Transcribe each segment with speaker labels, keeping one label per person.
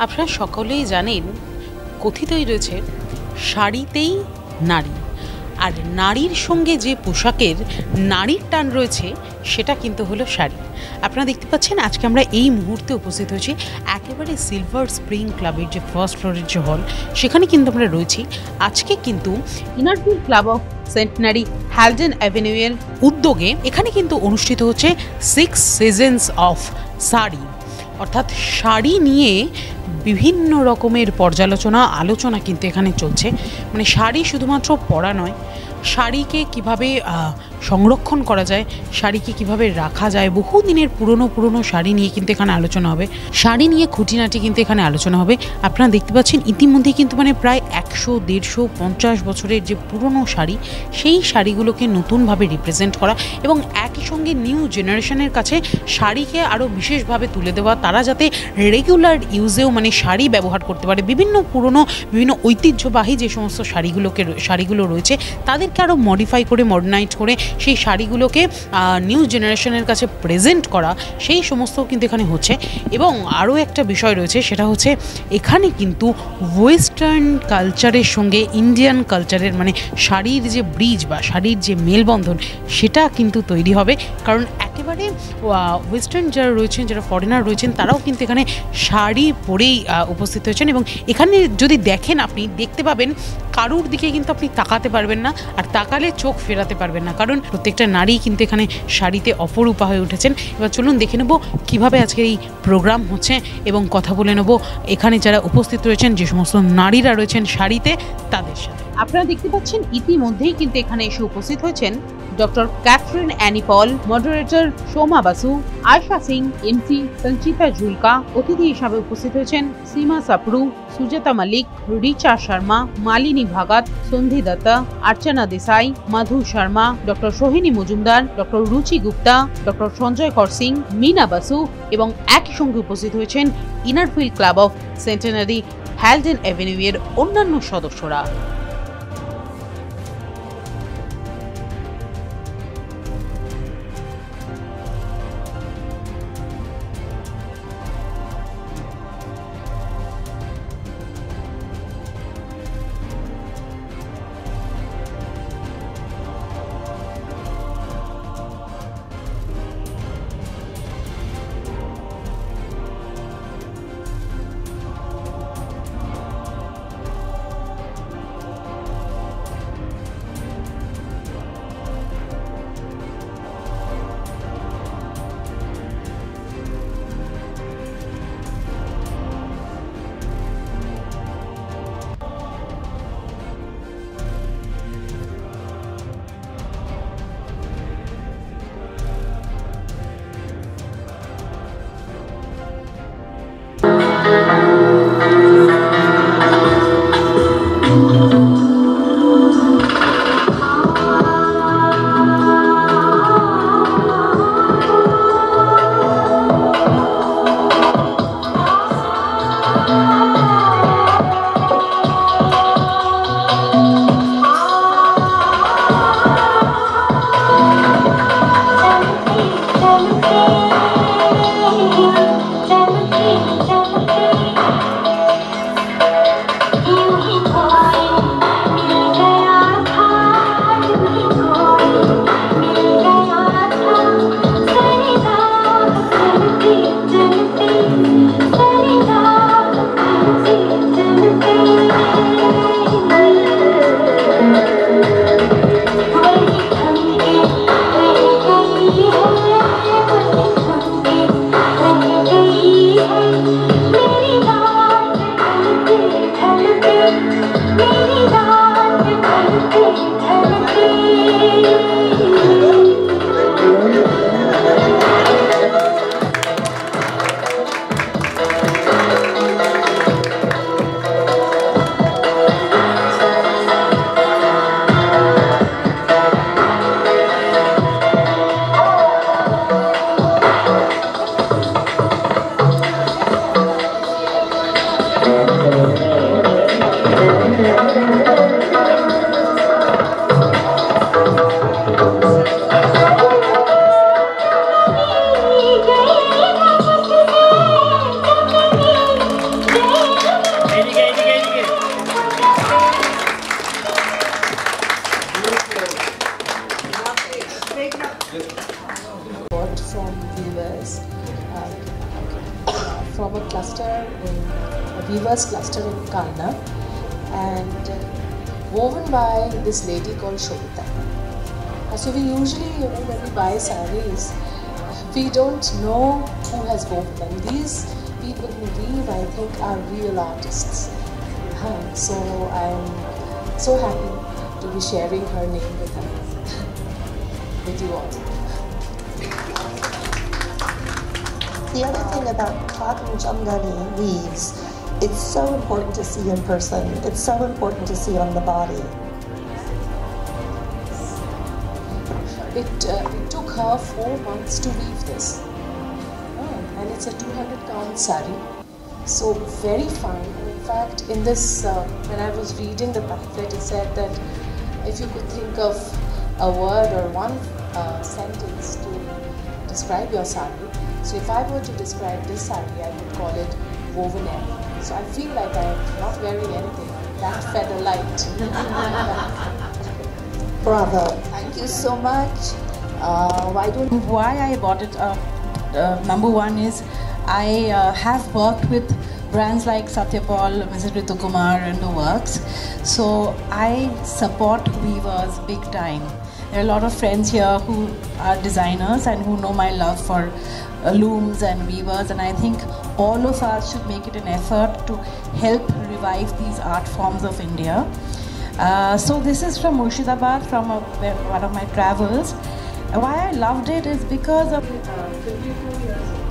Speaker 1: আপনারা সকলেই জানেন কথিতই রয়েছে শাড়িতেই নারী, আর নারীর সঙ্গে যে পোশাকের নারীর টান রয়েছে সেটা কিন্তু হলো শাড়ি। আপনারা দেখতে পাচ্ছেন আজকে আমরা এই মুহূর্তে উপস্থিত হয়েছি একেবারে সিলভার স্প্রিং ক্লাবের যে ফার্স্ট ফ্লোরের যে হল, সেখানে কিন্তু আমরা রয়েছি। আজকে কিন্তু Inner Wheel club of centenary Haldane অ্যাভিনিউয়ের উদ্যোগে এখানে কিন্তু অনুষ্ঠিত হচ্ছে 6 সিজনস অফ শাড়ি, অর্থাৎ শাড়ি নিয়ে বিভিন্ন রকমের পর্যালোচনা আলোচনা কিন্তু এখানে চলছে। মানে শাড়ি শুধুমাত্র পরা নয়, শাড়িকে কিভাবে সংরক্ষণ করা যায়, শাড়িকে কিভাবে রাখা যায়, বহুদিনের পুরনো শাড়ি নিয়ে কিন্তু এখানে আলোচনা হবে। শাড়ি নিয়ে খুঁটিনাটি কিন্তু এখানে আলোচনা হবে। আপনারা দেখতে পাচ্ছেন ইতিমধ্যেই কিন্তু মানে প্রায় 100, 150, 50 বছরের যে পুরনো শাড়ি, সেই শাড়িগুলোকে নতুনভাবে রিপ্রেজেন্ট করা এবং একই সঙ্গে নিউ জেনারেশনের কাছে শাড়িকে আরও বিশেষভাবে তুলে দেওয়া, তারা যাতে রেগুলার ইউজেও মানে শাড়ি ব্যবহার করতে পারে। বিভিন্ন ঐতিহ্যবাহী যে সমস্ত শাড়িগুলো রয়েছে তাদেরকে আরও মডিফাই করে, মডার্নাইজ করে সেই শাড়িগুলোকে নিউ জেনারেশনের কাছে প্রেজেন্ট করা, সেই সমস্ত কিন্তু এখানে হচ্ছে। এবং আরও একটা বিষয় রয়েছে, সেটা হচ্ছে এখানে কিন্তু ওয়েস্টার্ন কালচারের সঙ্গে ইন্ডিয়ান কালচারের মানে শাড়ির যে ব্রিজ বা শাড়ির যে মেলবন্ধন, সেটা কিন্তু তৈরি হবে। কারণ একেবারে ওয়েস্টার্ন যারা রয়েছেন, যারা ফরেনার রয়েছেন, তারাও কিন্তু এখানে শাড়ি পরেই উপস্থিত হয়েছেন। এবং এখানে যদি দেখেন, আপনি দেখতে পাবেন কারুর দিকে কিন্তু আপনি তাকাতে পারবেন না, আর তাকালে চোখ ফেরাতে পারবেন না, কারণ প্রত্যেকটা নারী কিন্তু এখানে শাড়িতে অপরূপা হয়ে উঠেছেন। এবার চলুন দেখে নেব কীভাবে আজকের এই প্রোগ্রাম হচ্ছে এবং কথা বলে নেব এখানে যারা উপস্থিত রয়েছেন, যে সমস্ত নারীরা রয়েছেন শাড়িতে, তাদের সাথে। আপনারা দেখতে পাচ্ছেন ইতিমধ্যেই কিন্তু এখানে এসে উপস্থিত হয়েছেন ডক্টর ক্যাথরিন অ্যানি পল, মডারেটর সোমা বাসু, আয়শা সিং, এমসি সঞ্চিতা ঝুলকা। অতিথি হিসাবে উপস্থিত হয়েছেন সীমা সাপড়ু, সুজাতা মল্লিক, রিচা শর্মা, মালিনী ভাগাত, সন্ধি দত্তা, অর্চনা দেসাই, মাধু শর্মা, ডক্টর সোহিনী মজুমদার, ডক্টর রুচি গুপ্তা, ডক্টর সঞ্জয় কর সিং, মিনা বাসু এবং একই সঙ্গে উপস্থিত হয়েছেন Inner Wheel club of centenary Haldane অ্যাভিনিউয়ের অন্যান্য সদস্যরা।
Speaker 2: in a weavers cluster in Bangla, and woven by this lady called Shobita. So we usually, when we buy sarees, we don't know who has woven them. These people who weave, I think, are real artists. So I'm so happy to be sharing her name with her, with you all.
Speaker 3: The other thing about cotton jamgani weaves, it's so important to see in person. It's so important to see on the body.
Speaker 2: It took her 4 months to weave this. And it's a 200 count sari. So very fine. And in fact, in this, when I was reading the pamphlet, it said that if you could think of a word or one sentence to describe your sari, so if I were to describe this sari, I would call it woven air. So I feel like I'm not wearing anything that feather light.
Speaker 3: Bravo.
Speaker 4: Thank you so much. Why I bought it? Number one is I have worked with brands like Satyapal, Mr. Ritu Kumar and the works. So I support weavers big time. There are a lot of friends here who are designers and who know my love for looms and weavers, and I think all of us should make it an effort to help revive these art forms of India. So this is from Murshidabad, from one of my travels. Why I loved it is because of
Speaker 2: 54 years old.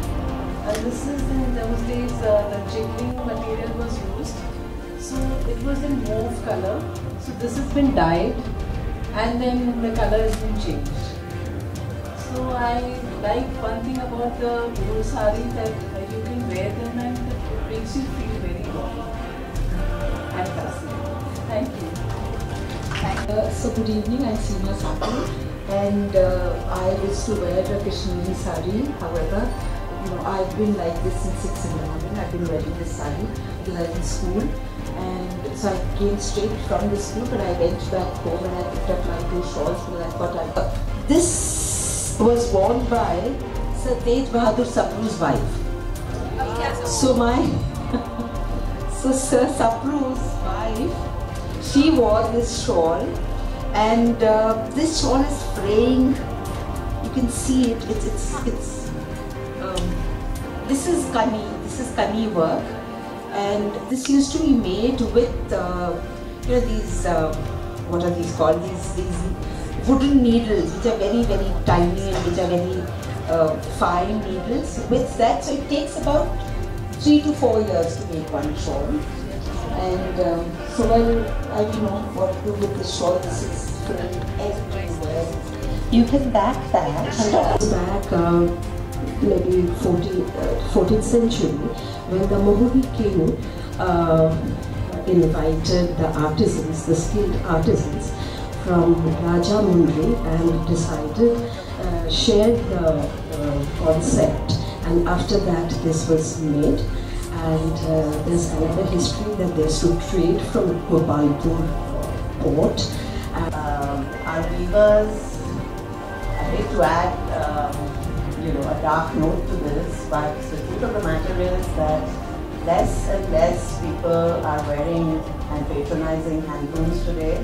Speaker 2: And this is in those days the jiggling material was used. So it was in mauve color. So this has been dyed and then the color has been changed. So I like one thing about the wool sari that you can wear them and it makes you feel very warm and classy. Thank you.
Speaker 5: So good evening, I'm Seema Saku, and I used to wear a Kashmiri sari. However, I've been like this since 6 in the morning. I've been wearing this sari till I was in school, and so I came straight from the school, but I went back home and I picked up my 2 shawls because I thought this was worn by Sir Tej Bahadur Sapru's wife. So so Sir Sapru's wife, she wore this shawl, and this shawl is fraying. You can see it. This is kani work, and this used to be made with these what are these called? These wooden needles, which are very very tiny and which are very fine needles. With that, so it takes about 3 to 4 years to make one shawl. And so I don't know what to do with this shawl. This is everywhere. You can back that. Back maybe 14th century, when the Mohobi king invited the artisans, the skilled artisans from Raja Mundri, and decided, shared the concept, and after that this was made. And there's another history that they used to trade from Gopalpur port.
Speaker 6: Our weavers, I hate to add a dark note to this, but the truth of the matter is that less and less people are wearing and patronizing handlooms today.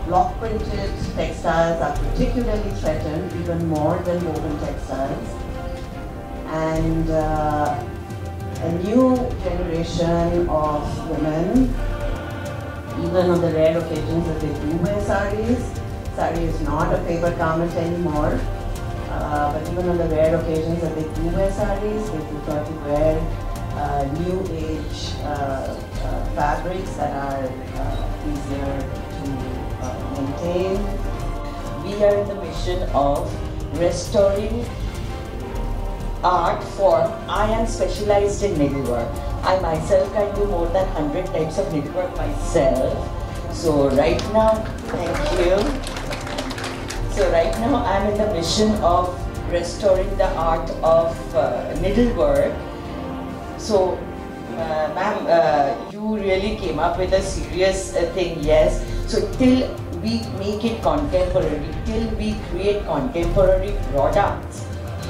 Speaker 6: Block printed textiles are particularly threatened, even more than woven textiles. And a new generation of women, even on the rare occasions that they do wear saris, sari is not a favorite garment anymore, but even on the rare occasions that they do wear saris, they prefer to wear new age fabrics that are easier to maintain.
Speaker 7: We are in the mission of restoring art form. I am specialized in needlework. I myself can do more than 100 types of needlework myself. So right now, thank you. So right now I'm in the mission of restoring the art of needlework. So ma'am, you really came up with a serious thing, yes. So till we make it contemporary, till we create contemporary products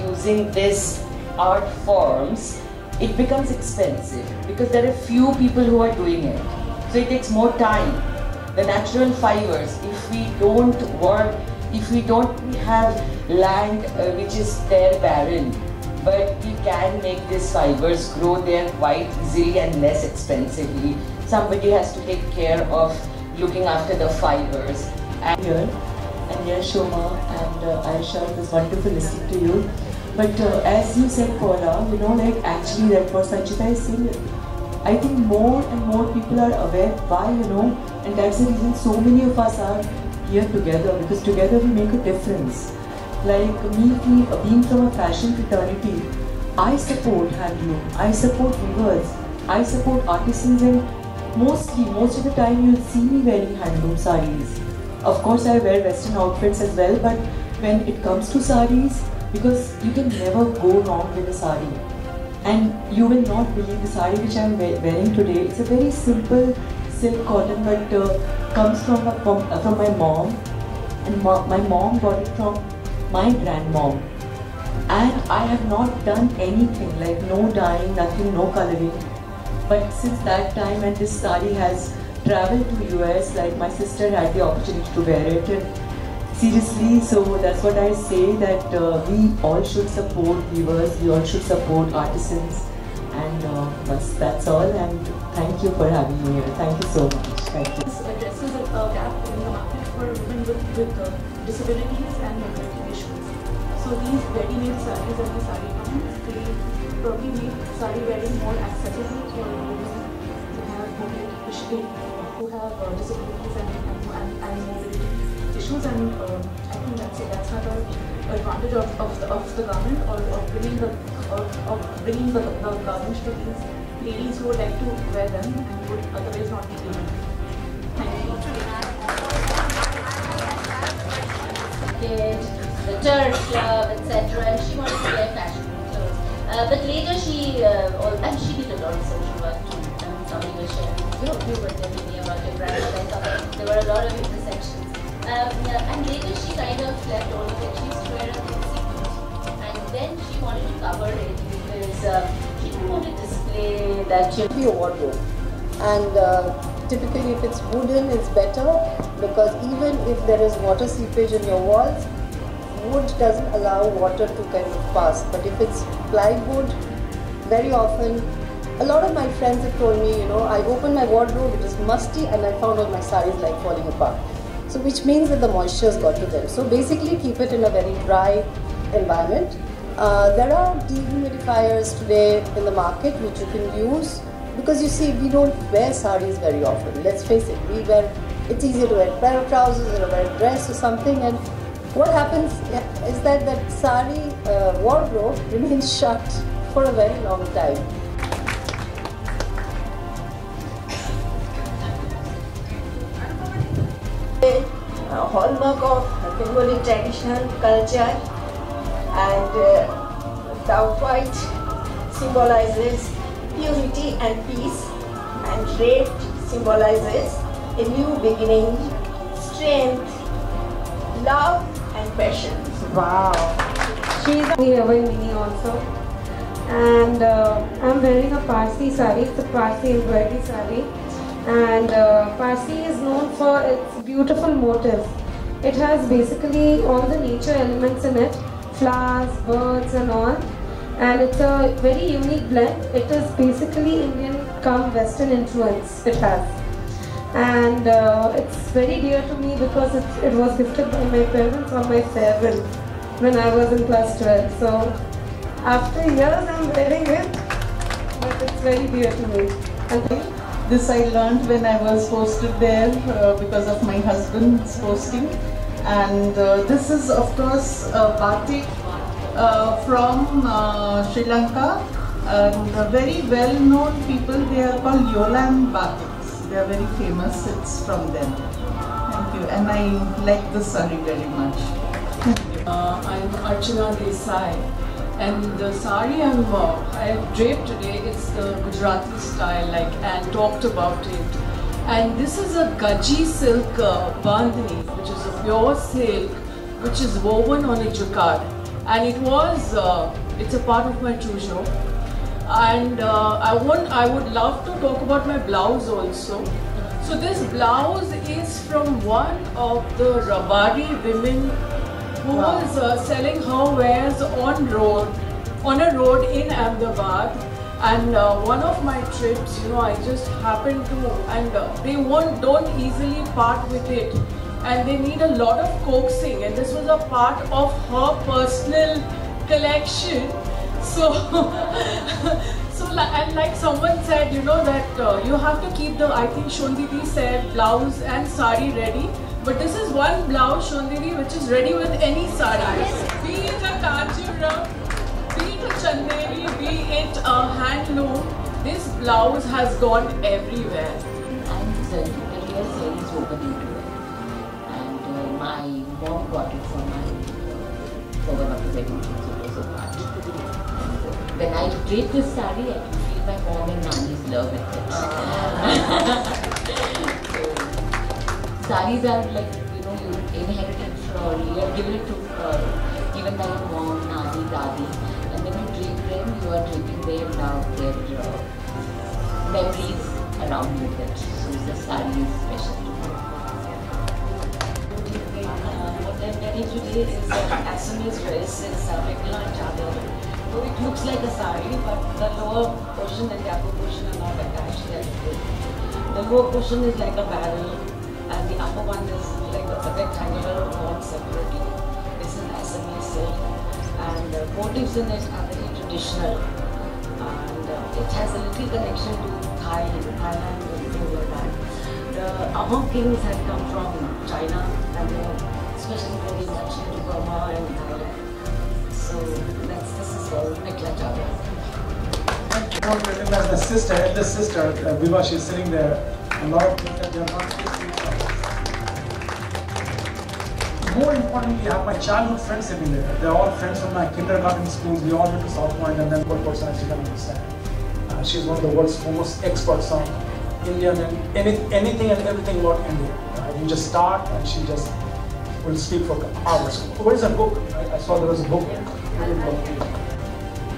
Speaker 7: using these art forms, it becomes expensive because there are few people who are doing it. So it takes more time. The natural fibers, if we don't work, if we don't have land which is there barren, but we can make these fibers grow there quite easily and less expensively. Somebody has to take care of looking after the fibers. And here Shoma and Aisha, it was wonderful listening to you. But as you said, Paula, you know, like actually that what Sanchita is saying, I think more and more people are aware why, you know, and that's the reason so many of us are here together, because together we make a difference. Like me being from a fashion fraternity, I support handloom, I support weavers, I support artisans, and most of the time you'll see me wearing handloom sarees. Of course I wear western outfits as well, but when it comes to sarees, because you can never go wrong with a saree. And you will not believe the saree which I am wearing today. It's a very simple silk cotton, but comes from my mom, and my mom got it from my grandmom. And I have not done anything, like no dyeing, nothing, no coloring. But since that time, and this saree has traveled to US, like my sister had the opportunity to wear it. And seriously, so that's what I say, that we all should support weavers, we all should support artisans, and that's all. And thank you for having me here. Thank you so much. Thank you.
Speaker 5: This addresses a gap in the market for women with disabilities and mobility issues. So these ready-made sarees and the saree garments, they probably make saree wearing more accessible for women who have mobility issues, who have disabilities and mobility issues, and I think that's another advantage of the garment, or of bringing the garments to these ladies who would like to wear them and would otherwise not be able to. Thank you.
Speaker 8: The Turk Club, etc., and she wanted to wear fashionable clothes. But later and she did a lot of social work too. Somebody was sharing, you were telling me about your brand, and I thought there were a lot of intersections. And later she kind of left all of it. She used to wear a thin suit, and then she wanted to cover it because she didn't want to display that she
Speaker 9: be a wardrobe. And typically if it's wooden, it's better, because even if there is water seepage in your walls, wood doesn't allow water to kind of pass. But if it's plywood, very often, a lot of my friends have told me, you know, I opened my wardrobe, it is musty, and I found all my sarees like falling apart. So which means that the moisture's got to them. So basically keep it in a very dry environment. There are dehumidifiers today in the market which you can use, because you see, we don't wear sarees very often. Let's face it, it's easier to wear a pair of trousers or wear a dress or something, and what happens is that saree wardrobe remains shut for a very long time.
Speaker 10: A hallmark of Bengali traditional culture, and the white symbolizes purity and peace, and red symbolizes a new beginning, strength, love and passion.
Speaker 11: Wow. She's a mini also, and I'm wearing a Parsi sari. It's a Parsi embroidery sari, and Parsi is known for its beautiful motifs. It has basically all the nature elements in it, flowers, birds and all, and it's a very unique blend. It is basically Indian come Western influence it has, and it's very dear to me because it was gifted by my parents on my farewell when I was in class 12. So after years I'm wearing it, but it's very dear to me.
Speaker 12: This I learned when I was posted there because of my husband's posting, and this is of course batik from Sri Lanka, and very well known people, they are called Yolan batiks. They are very famous, it's from them. Thank you, and I like this sari very much.
Speaker 13: I'm Archana Desai, and the sari I have draped today, it's the Gujarati style, and talked about it. And this is a gaji silk bandhani, which is a pure silk, which is woven on a jacquard. And it's a part of my trousseau. And I would love to talk about my blouse also. So this blouse is from one of the Rabari women who was selling her wares on a road in Ahmedabad. And one of my trips, I just happened to, and they don't easily part with it, and they need a lot of coaxing, and this was a part of her personal collection. So, and like someone said, that you have to keep I think Shondidi said blouse and sari ready. But this is one blouse, Shondidi, which is ready with any sari. Be it a kanjivaram, be it a chanderi, be it a handloom, this blouse has gone everywhere.
Speaker 14: And the real sale is open into it. And my mom got it from my one of the wedding photos of art. When I drape this sari, I can feel my mom and nanny's love with it. So, saris are like, you inherit it from, you are given it to given by your mom, nanny, dadi. And when you drape them, you are draping their love, their memories around with it. So the sari is special to me.
Speaker 15: What I'm wearing today is an Assamese dress. It's a regular chador. So it looks like a sari, but the lower portion and the upper portion are not attached yet. The lower portion is like a barrel, and the upper one is like a rectangular worn separately. It's an Assamese silk, and the motifs in it are very traditional. And it has a little connection to Thailand, and things like that. The Ahom kings had come from China, and they were especially very much into Burma and Thailand. So this is called Mikla Chador.
Speaker 16: I want to recognize my sister, eldest sister, Viva. She's sitting there. A lot of things that they are not supposed to do. More importantly, I have my childhood friends sitting there. They're all friends from my kindergarten schools. We all went to South Point, and then one person actually can understand. She's one of the world's foremost experts on Indian and anything and everything about India. You just start, and she just will speak for hours. Where's a book? I saw there was a book.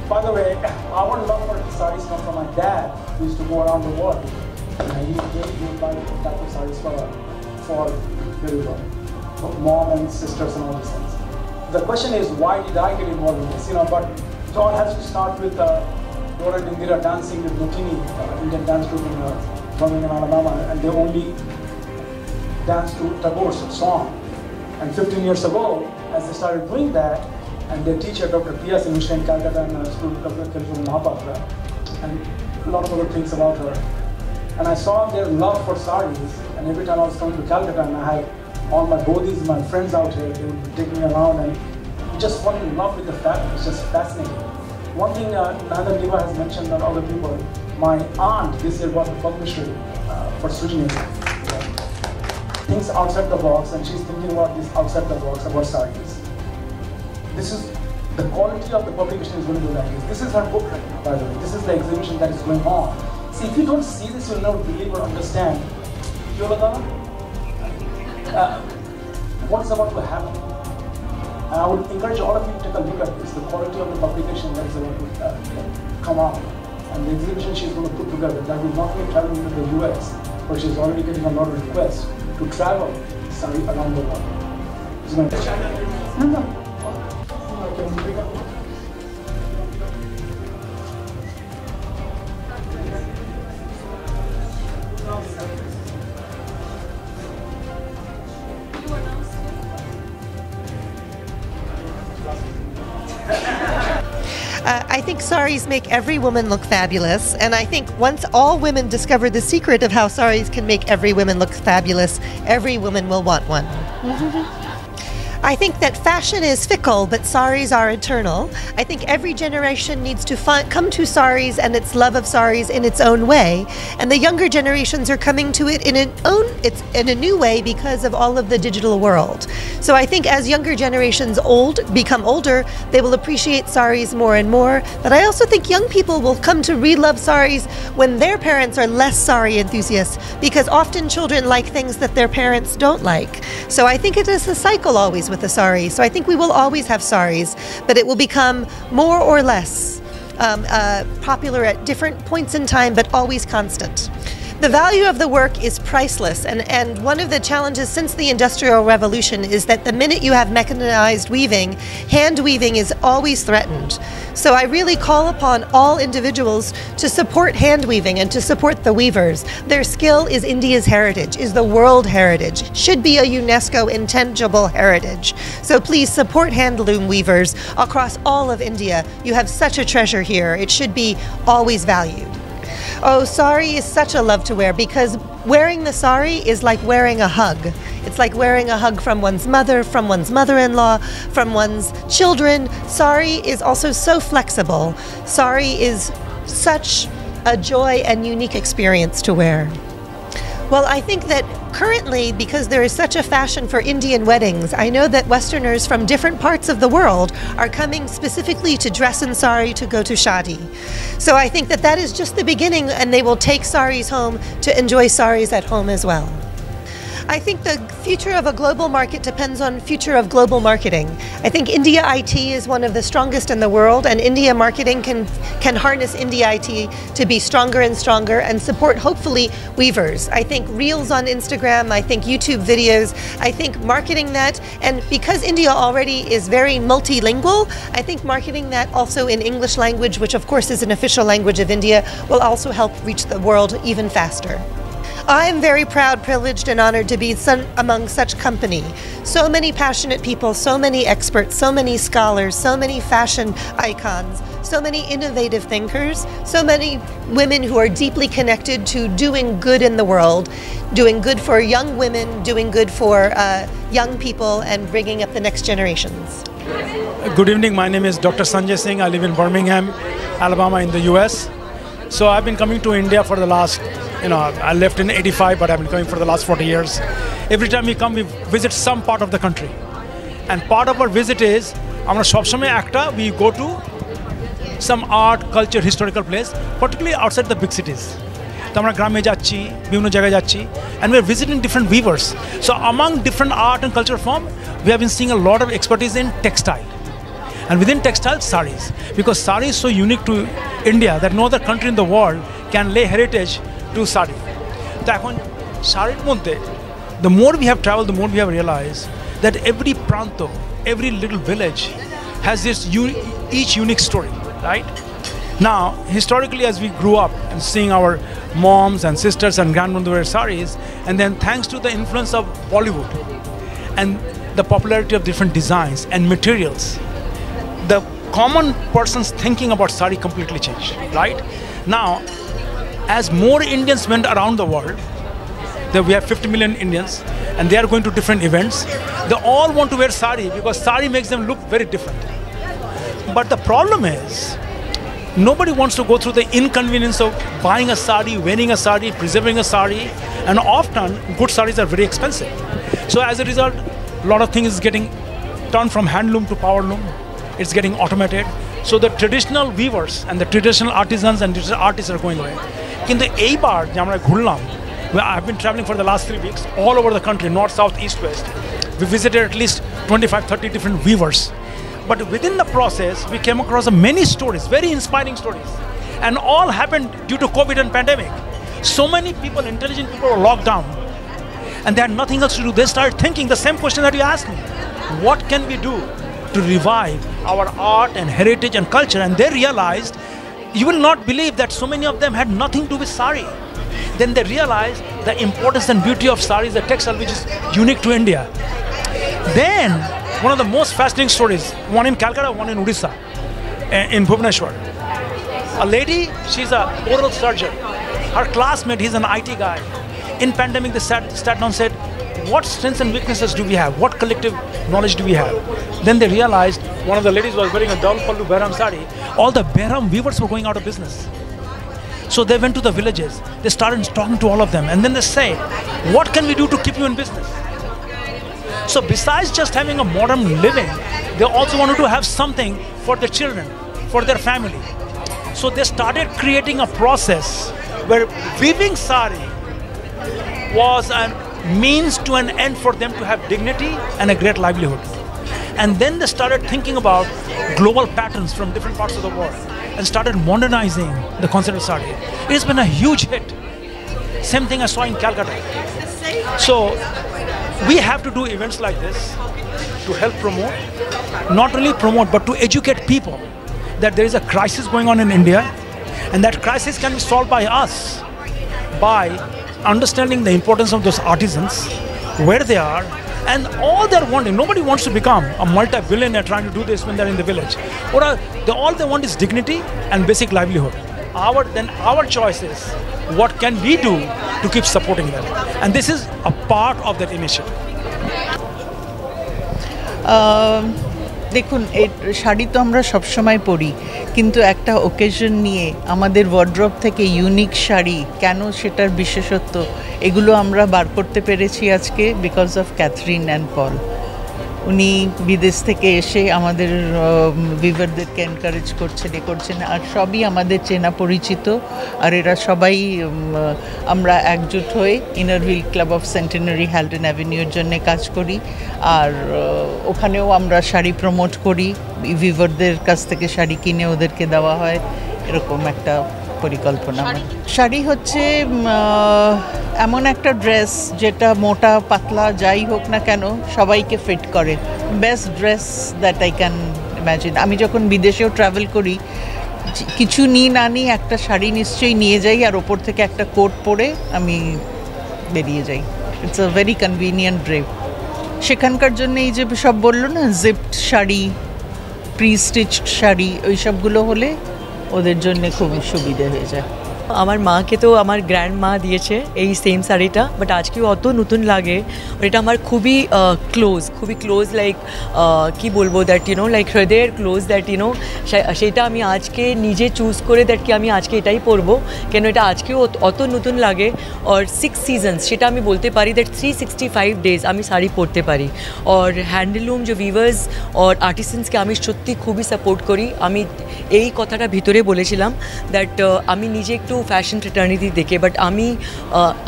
Speaker 16: By the way, our love for saris comes from my dad, who used to go around the world. He would buy type of saris for mom and sisters and all these things. The question is, why did I get involved in this? But it all has to start with Dora and Indira dancing with Nutini, Indian dance group in Birmingham, Alabama, and they only danced to Tagore's song. And 15 years ago, as they started doing that, and their teacher, Dr. P.S. in Calcutta, and student Dr. Kelvin Mahapatra, and a lot of other things about her. And I saw their love for saris, and every time I was coming to Calcutta, and I had all my bodhis, my friends out here, they would take me around, and just fall in love with the fabric. It's just fascinating. One thing Nanda Diva has mentioned and other people, my aunt this year got the Padma Shri for Sujini. Things outside the box, and she's thinking about this outside the box, about saris. This is the quality of the publication is going to be like this. This is her book right now, by the way. This is the exhibition that is going on. See, if you don't see this, you'll never believe or understand what's about to happen. And I would encourage all of you to take a look at this, the quality of the publication that is about to come out. And the exhibition she's going to put together, that will not only travel into the US, but she's already getting a lot of requests to travel sari around the world. It's going to no.
Speaker 17: I think saris make every woman look fabulous, and I think once all women discover the secret of how saris can make every woman look fabulous, every woman will want one. I think that fashion is fickle, but saris are eternal. I think every generation needs to come to saris and its love of saris in its own way, and the younger generations are coming to it in a new way because of all of the digital world. So I think as younger generations become older, they will appreciate saris more and more. But I also think young people will come to re-love saris when their parents are less sari enthusiasts, because often children like things that their parents don't like. So I think it is a cycle always with the sari. So I think we will always have saris, but it will become more or less popular at different points in time, but always constant. The value of the work is priceless, and one of the challenges since the Industrial Revolution is that the minute you have mechanized weaving, hand weaving is always threatened. So I really call upon all individuals to support hand weaving and to support the weavers. Their skill is India's heritage, is the world heritage, should be a UNESCO intangible heritage. So please support handloom weavers across all of India. You have such a treasure here. It should be always valued. Oh, sari is such a love to wear because wearing the sari is like wearing a hug. It's like wearing a hug from one's mother, from one's mother-in-law, from one's children. Sari is also so flexible. Sari is such a joy and unique experience to wear. Well, I think that currently, because there is such a fashion for Indian weddings, I know that Westerners from different parts of the world are coming specifically to dress in sari to go to shadi. So I think that that is just the beginning, and they will take saris home to enjoy saris at home as well. I think the future of a global market depends on future of global marketing. I think India IT is one of the strongest in the world, and India marketing can harness India IT to be stronger and stronger and support, hopefully, weavers. I think reels on Instagram, I think YouTube videos, I think marketing that, and because India already is very multilingual, I think marketing that also in English language, which of course is an official language of India, will also help reach the world even faster. I am very proud, privileged, and honored to be among such company. So many passionate people, so many experts, so many scholars, so many fashion icons, so many innovative thinkers, so many women who are deeply connected to doing good in the world, doing good for young women, doing good for young people, and bringing up the next generations.
Speaker 16: Good evening, my name is Dr. Sanjay Singh. I live in Birmingham, Alabama in the US. So I've been coming to India for the last, I left in '85, but I've been coming for the last 40 years. Every time we come, we visit some part of the country. And part of our visit is, we go to some art, culture, historical place, particularly outside the big cities. And we're visiting different weavers. So among different art and culture forms, we have been seeing a lot of expertise in textile. And within textiles, saris. Because sari is so unique to India that no other country in the world can lay heritage to sari. The more we have traveled, the more we have realized that every pranto, every little village has this each unique story, right? Now, historically, as we grew up and seeing our moms and sisters and grandmothers wear saris, and then thanks to the influence of Bollywood and the popularity of different designs and materials, the common person's thinking about sari completely changed, right? Now, as more Indians went around the world, we have 50 million Indians, and they are going to different events. They all want to wear sari because sari makes them look very different. But the problem is, nobody wants to go through the inconvenience of buying a sari, wearing a sari, preserving a sari, and often good saris are very expensive. So as a result, a lot of things is getting turned from handloom to powerloom. It's getting automated. So the traditional weavers and the traditional artisans and traditional artists are going away. In the A-bar, where I've been traveling for the last 3 weeks all over the country, north, south, east, west. We visited at least 25, 30 different weavers. But within the process, we came across many stories, very inspiring stories. And all happened due to COVID and pandemic. So many people, intelligent people were locked down. And they had nothing else to do. They started thinking the same question that you asked me. What can we do to revive our art and heritage and culture? And they realized, you will not believe that so many of them had nothing to do with sari. Then they realized the importance and beauty of sari is the textile, which is unique to India. Then, one of the most fascinating stories, one in Calcutta, one in Odisha, in Bhubaneswar. A lady, she's an oral surgeon. Her classmate, he's an IT guy. In pandemic, they sat down and said, what strengths and weaknesses do we have? What collective knowledge do we have? Then they realized one of the ladies was wearing a Dal Pallu Behram sari. All the Behram weavers were going out of business. So they went to the villages. They started talking to all of them. And then they said, what can we do to keep you in business? So besides just having a modern living, they also wanted to have something for their children, for their family. So they started creating a process where weaving sari was a means to an end for them to have dignity and a great livelihood. And then they started thinking about global patterns from different parts of the world. and started modernizing the concept of sari. It has been a huge hit. Same thing I saw in Calcutta. So we have to do events like this to help promote, not only promote, but to educate people that there is a crisis going on in India, and that crisis can be solved by us, by understanding the importance of those artisans, where they are, and all they're wanting. Nobody wants to become a multi-billionaire trying to do this when they're in the village. All they want is dignity and basic livelihood. Our choice is, what can we do to keep supporting them? And this is a part of that initiative.
Speaker 18: দেখুন, শাড়ি তো আমরা সবসময় পরি, কিন্তু একটা occasion নিয়ে আমাদের wardrobe থেকে ইউনিক শাড়ি কেন, সেটার বিশেষত্ব, এগুলো আমরা বার করতে পেরেছি আজকে বিকজ অফ ক্যাথরিন অ্যান্ড পল। উনি বিদেশ থেকে এসে আমাদের ভিভারদেরকে এনকারেজ করছেন, আর সবই আমাদের চেনা পরিচিত। আর এরা সবাই আমরা একজোট হয়ে inner wheel club of centenary Halton অ্যাভিনিউর জন্য কাজ করি, আর ওখানেও আমরা শাড়ি প্রমোট করি, ভিভারদের কাছ থেকে শাড়ি কিনে ওদেরকে দেওয়া হয়, এরকম একটা পরিকল্পনা। শাড়ি হচ্ছে এমন একটা ড্রেস যেটা মোটা পাতলা যাই হোক না কেন সবাইকে ফিট করে, best dress that I can imagine. আমি যখন বিদেশেও ট্রাভেল করি, কিছু না নিই একটা শাড়ি নিশ্চয়ই নিয়ে যাই, আর ওপর থেকে একটা কোট পরে আমি বেরিয়ে যাই। It's a very convenient dress. সেখানকার জন্য এই যে সব বললো না, zipped sari, pre stitched sari, ওই সবগুলো হলে ওদের জন্য খুবই সুবিধে হয়ে যায়।
Speaker 19: আমার মাকে তো আমার গ্র্যান্ড মা দিয়েছে এই সেম শাড়িটা, বাট আজকেও অত নতুন লাগে। আর এটা আমার খুবই ক্লোজ, লাইক কি বলবো, দ্যাট লাইক হৃদয়ের ক্লোজ, দ্যাট সেটা আমি আজকে নিজে চুজ করে দ্যাট কি আমি আজকে এটাই পরবো, কেন এটা আজকেও অত নতুন লাগে। আর 6 সিজনস, সেটা আমি বলতে পারি দ্যাট 365 ডেজ আমি শাড়ি পরতে পারি। আর হ্যান্ডলুম যে উইভার্স আর আর্টিসানসকে আমি সত্যি খুবই সাপোর্ট করি। আমি এই কথাটা ভিতরে বলেছিলাম দ্যাট আমি নিজে একটু ফ্যাশন ফ্রেটার্নিটি দেখে, বাট আমি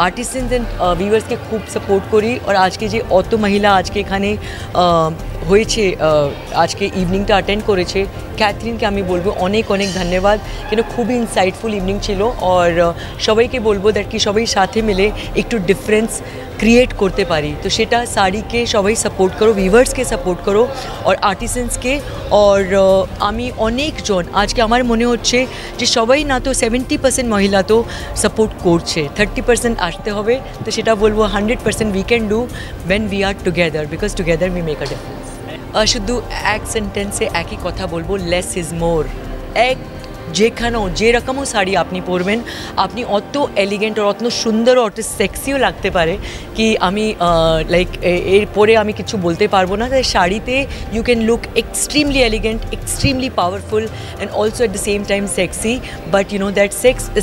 Speaker 19: আর্টিসানস অ্যান্ড ভিউয়ার্সকে খুব সাপোর্ট করি। আর আজকে যে অত মহিলা আজকে এখানে হয়েছে, আজকে ইভিনিংটা অ্যাটেন্ড করেছে, ক্যাথরিনকে আমি বলবো অনেক ধন্যবাদ, কেন খুবই ইনসাইটফুল ইভিনিং ছিল। আর সবাইকে বলবো দ্যাট কি সবাই সাথে মিলে একটু ডিফারেন্স ক্রিয়েট করতে পারি, তো সেটা শাড়িকে সবাই সাপোর্ট করো, ভিউয়ার্সকে সাপোর্ট করো, আর আর্টিসানসকে। আর আমি অনেকজন আজকে আমার মনে হচ্ছে যে সবাই না তো 70% মহিলা তো সাপোর্ট করছে, 30% আসতে হবে। তো সেটা বলবো 100% we can do when we are together, because together we make a difference. শুধু এক সেন্টেন্সে একই কথা বলবো, লেস ইজ মোর। যেখানেও যেরকমও শাড়ি আপনি পরবেন, আপনি অত এলিগেন্ট আর অত সুন্দর অত সেক্সিও লাগতে পারে কি আমি লাইক এরপরে আমি কিছু বলতে পারবো না। তাই শাড়িতে you can look extremely elegant, extremely powerful, and also at the same time sexy, but that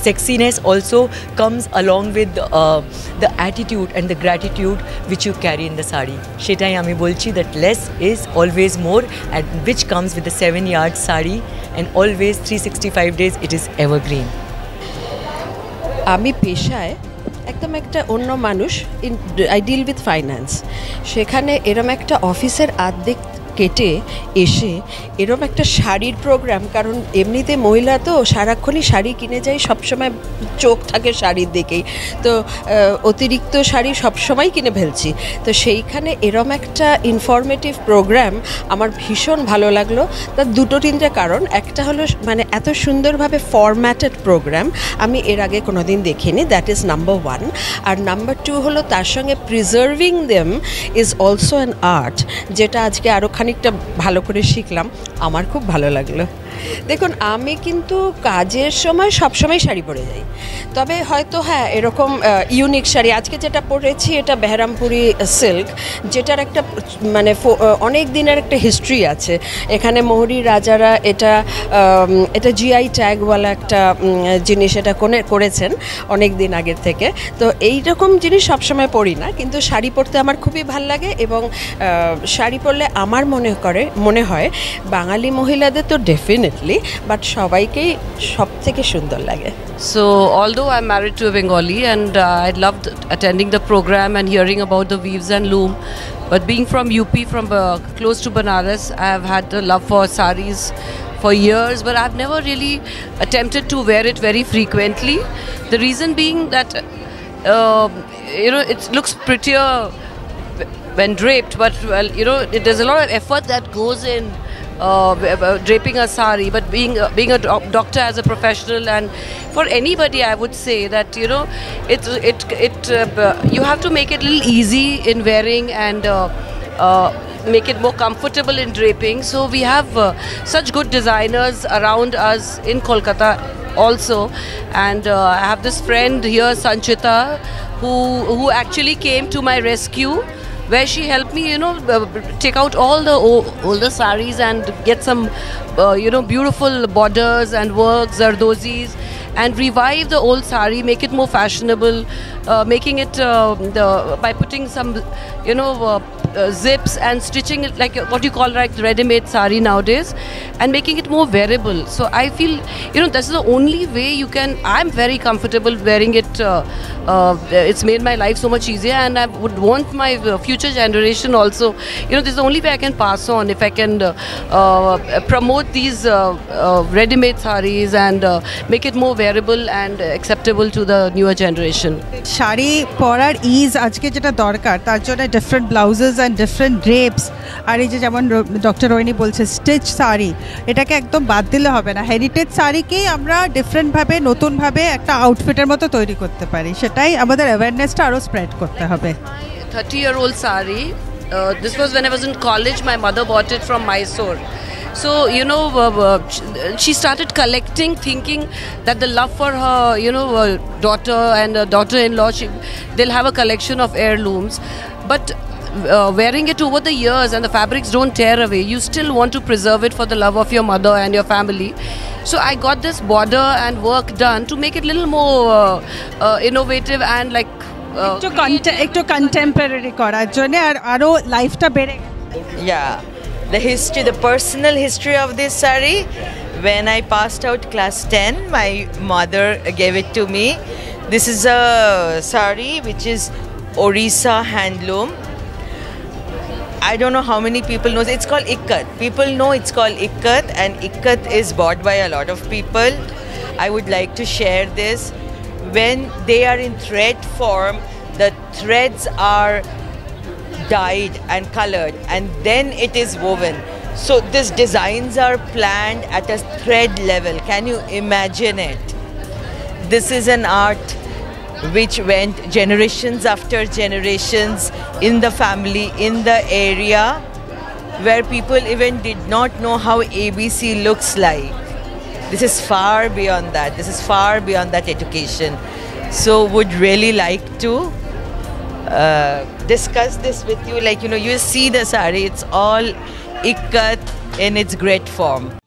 Speaker 19: sexiness also comes along with the attitude and the gratitude which you carry in the sari. সেটাই আমি বলছি, that less is always more, and which comes with the 7-yard sari, and always 365 days it is evergreen.
Speaker 20: আমি পেশায় একদম একটা অন্য মানুষ, I deal with finance. সেখানে এরম একটা অফিসের আর্ধেক কেটে এসে এরম একটা শাড়ির প্রোগ্রাম, কারণ এমনিতে মহিলা তো সারাক্ষণই শাড়ি কিনে যায়, সবসময় চোখ থাকে শাড়ির দিকেই, তো অতিরিক্ত শাড়ি সবসময় কিনে ফেলছি। তো সেইখানে এরম একটা ইনফরমেটিভ প্রোগ্রাম আমার ভীষণ ভালো লাগলো। তার 2-3টে কারণ। একটা হলো মানে এত সুন্দরভাবে ফরম্যাটেড প্রোগ্রাম আমি এর আগে কোনো দিন দেখিনি, দ্যাট ইজ নাম্বার 1। আর নাম্বার 2 হলো তার সঙ্গে preserving them is also an art, যেটা আজকে আরও খানিকটা ভালো করে শিখলাম, আমার খুব ভালো লাগলো। দেখুন, আমি কিন্তু কাজের সময় সবসময় শাড়ি পরে যাই, তবে হয়তো হ্যাঁ এরকম ইউনিক শাড়ি, আজকে যেটা পরেছি এটা বেহরামপুরি সিল্ক, যেটার একটা মানে অনেক দিনের একটা হিস্ট্রি আছে। এখানে মৌরি রাজারা এটা জিআই ট্যাগওয়ালা একটা জিনিস এটা করেছেন অনেক দিন আগের থেকে। তো এইরকম জিনিস সবসময় পরি না, কিন্তু শাড়ি পরতে আমার খুবই ভাল লাগে, এবং শাড়ি পরলে আমার মনে হয় বাঙালি মহিলাদের তো ডেফিনেটলি, বাট সবাইকেই সব থেকে সুন্দর লাগে।
Speaker 21: So although I'm married to a Bengali and I loved attending the program and hearing about the weaves and loom, but being from UP, from close to Banaras, I have had a love for saris for years, but I've never really attempted to wear it very frequently. The reason being that it looks prettier when draped, but there's a lot of effort that goes in draping a sari. But being a doctor as a professional, and for anybody, I would say that you have to make it a little easy in wearing and make it more comfortable in draping. So we have such good designers around us in Kolkata also, and I have this friend here, Sanchita, who actually came to my rescue, where she helped me, take out all the older saris and get some, beautiful borders and work, zardozis, and revive the old sari, make it more fashionable, making it by putting some, zips and stitching it like what you call like ready-made sari nowadays, and making it more wearable. So I feel, this is the only way you can. I'm very comfortable wearing it. It's made my life so much easier, and I would want my future generation also. This is the only way I can pass on, if I can promote these ready-made saris and make it more wearable and acceptable to the newer generation.
Speaker 1: Shari porar ease ajke jeta dorkar tar jonne different blouses and different drapes, আর এই যে যেমন doctor Rohini বলছে stitch sari, এটাকে একদম বাদ দিলে হবে না। হেরিটেজ শাড়িকেই আমরা ডিফারেন্টভাবে নতুনভাবে একটা আউটফিটের মতো তৈরি করতে পারি, সেটাই আমাদের অ্যাওয়ারনেসটা আরও স্প্রেড করতে হবে।
Speaker 21: 30-year-old sari, this was when I was in college. My mother bought it from Mysore. So, she started collecting, thinking that the love for her, daughter and daughter-in-law, they'll have a collection of heirlooms. But wearing it over the years and the fabrics don't tear away, you still want to preserve it for the love of your mother and your family. So I got this border and work done to make it a little more innovative and like
Speaker 1: একটু contemporary করার জন্য আর আরো লাইফটা বেড়ে গেছে।
Speaker 22: Yeah, the history, the personal history of this sari. When I passed out class 10, my mother gave it to me. This is a sari which is Orissa handloom. I don't know how many people know. It's called ikkat. People know it's called ikkat, and ikkat is bought by a lot of people. I would like to share this. When they are in thread form, the threads are dyed and colored, and then it is woven. So these designs are planned at a thread level. Can you imagine it? This is an art which went generations after generations in the family, in the area, where people even did not know how ABC looks like. This is far beyond that. This is far beyond that education. So would really like to discuss this with you. Like, you see the sari, it's all ikkat in its great form.